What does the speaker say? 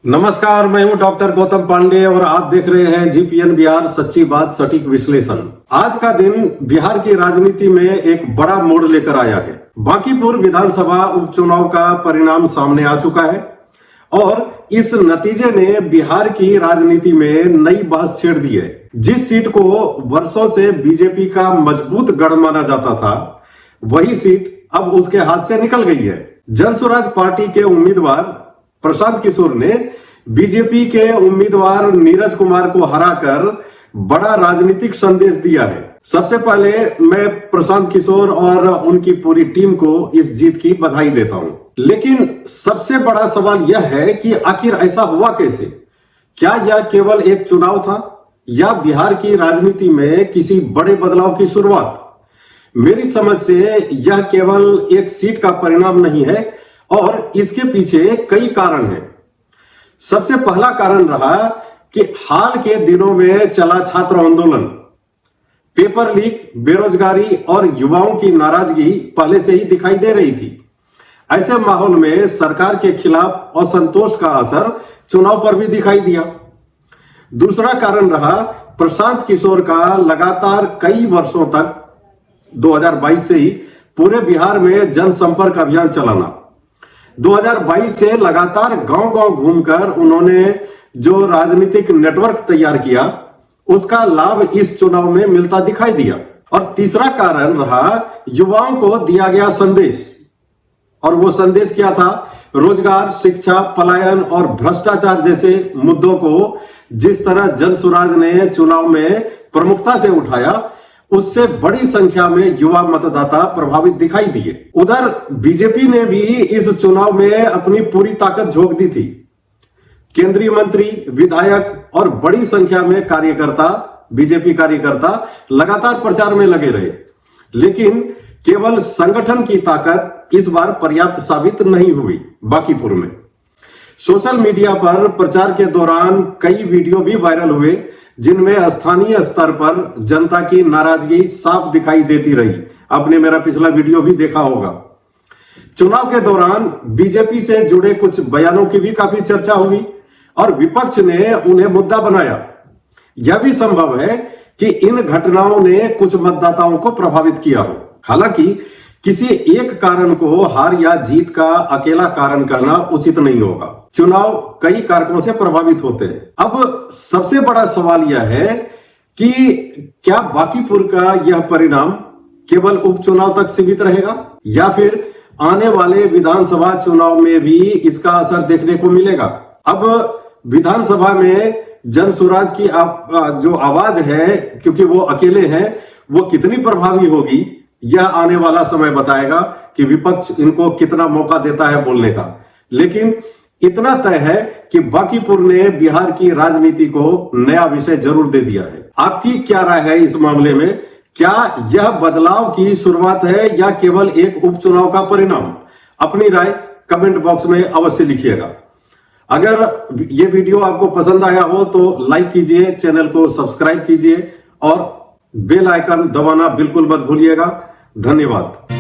नमस्कार, मैं हूं डॉक्टर गौतम पांडे और आप देख रहे हैं जीपीएन बिहार, सच्ची बात सटीक विश्लेषण। आज का दिन बिहार की राजनीति में एक बड़ा मोड़ लेकर आया है। बांकीपुर विधानसभा उपचुनाव का परिणाम सामने आ चुका है और इस नतीजे ने बिहार की राजनीति में नई बहस छेड़ दी है। जिस सीट को वर्षों से बीजेपी का मजबूत गढ़ माना जाता था, वही सीट अब उसके हाथ से निकल गई है। जनसुराज पार्टी के उम्मीदवार प्रशांत किशोर ने बीजेपी के उम्मीदवार नीरज कुमार को हराकर बड़ा राजनीतिक संदेश दिया है। सबसे पहले मैं प्रशांत किशोर और उनकी पूरी टीम को इस जीत की बधाई देता हूं। लेकिन सबसे बड़ा सवाल यह है कि आखिर ऐसा हुआ कैसे? क्या यह केवल एक चुनाव था या बिहार की राजनीति में किसी बड़े बदलाव की शुरुआत? मेरी समझ से यह केवल एक सीट का परिणाम नहीं है और इसके पीछे कई कारण हैं। सबसे पहला कारण रहा कि हाल के दिनों में चला छात्र आंदोलन, पेपर लीक, बेरोजगारी और युवाओं की नाराजगी पहले से ही दिखाई दे रही थी। ऐसे माहौल में सरकार के खिलाफ असंतोष का असर चुनाव पर भी दिखाई दिया। दूसरा कारण रहा प्रशांत किशोर का लगातार कई वर्षों तक 2022 से ही पूरे बिहार में जनसंपर्क अभियान चलाना। 2022 से लगातार गांव-गांव घूमकर उन्होंने जो राजनीतिक नेटवर्क तैयार किया, उसका लाभ इस चुनाव में मिलता दिखाई दिया। और तीसरा कारण रहा युवाओं को दिया गया संदेश। और वो संदेश क्या था? रोजगार, शिक्षा, पलायन और भ्रष्टाचार जैसे मुद्दों को जिस तरह जनसुराज ने चुनाव में प्रमुखता से उठाया, उससे बड़ी संख्या में युवा मतदाता प्रभावित दिखाई दिए। उधर बीजेपी ने भी इस चुनाव में अपनी पूरी ताकत झोंक दी थी। केंद्रीय मंत्री, विधायक और बड़ी संख्या में कार्यकर्ता, बीजेपी कार्यकर्ता लगातार प्रचार में लगे रहे। लेकिन केवल संगठन की ताकत इस बार पर्याप्त साबित नहीं हुई। बांकीपुर में सोशल मीडिया पर प्रचार के दौरान कई वीडियो भी वायरल हुए, जिनमें स्थानीय स्तर पर जनता की नाराजगी साफ दिखाई देती रही। आपने मेरा पिछला वीडियो भी देखा होगा। चुनाव के दौरान बीजेपी से जुड़े कुछ बयानों की भी काफी चर्चा हुई और विपक्ष ने उन्हें मुद्दा बनाया। यह भी संभव है कि इन घटनाओं ने कुछ मतदाताओं को प्रभावित किया हो। हालांकि किसी एक कारण को हार या जीत का अकेला कारण कहना उचित नहीं होगा। चुनाव कई कारकों से प्रभावित होते हैं। अब सबसे बड़ा सवाल यह है कि क्या बांकीपुर का यह परिणाम केवल उपचुनाव तक सीमित रहेगा या फिर आने वाले विधानसभा चुनाव में भी इसका असर देखने को मिलेगा? अब विधानसभा में जनसुराज की जो आवाज है, क्योंकि वो अकेले हैं, वो कितनी प्रभावी होगी, यह आने वाला समय बताएगा कि विपक्ष इनको कितना मौका देता है बोलने का। लेकिन इतना तय है कि बांकीपुर ने बिहार की राजनीति को नया विषय जरूर दे दिया है। आपकी क्या राय है इस मामले में? क्या यह बदलाव की शुरुआत है या केवल एक उपचुनाव का परिणाम? अपनी राय कमेंट बॉक्स में अवश्य लिखिएगा। अगर ये वीडियो आपको पसंद आया हो तो लाइक कीजिए, चैनल को सब्सक्राइब कीजिए और बेल आइकन दबाना बिल्कुल मत भूलिएगा। धन्यवाद।